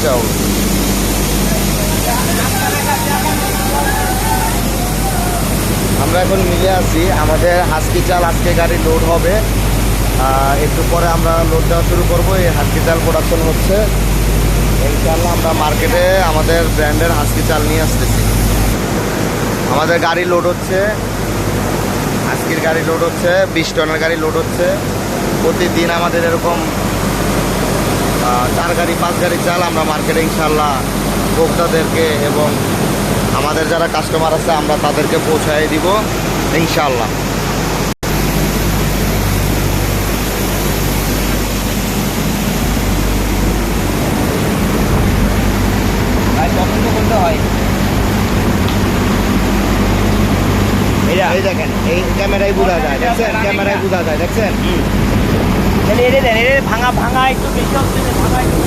দিতে হবে। আমরা এখন মিলে আছি, আমাদের হাস্কি চাল আজকে গাড়ি লোড হবে, একটু পরে আমরা লোড দেওয়া শুরু করবো। এই হাস্কি চাল প্রোডাকশন হচ্ছে, ইনশাআল্লাহ আমরা মার্কেটে আমাদের ব্র্যান্ডের হাস্কি চাল নিয়ে আসতেছি। আমাদের গাড়ি লোড হচ্ছে, আজকের গাড়ি লোড হচ্ছে, 20 টনের গাড়ি লোড হচ্ছে। প্রতিদিন আমাদের এরকম 4 গাড়ি 5 গাড়ি চাল আমরা মার্কেটে ইনশাআল্লাহ ভোক্তাদেরকে এবং আমাদের যারা কাস্টমার আছে আমরা তাদেরকে পৌঁছায় দিব ইনশাআল্লাহ। এই দেখেন, এই ক্যামেরায় বোঝা যায়, দেখছেন? ক্যামেরায় বোঝা যায়, দেখছেন? ভাঙা ভাঙা একটু বেশি হচ্ছে, ভাঙা একটু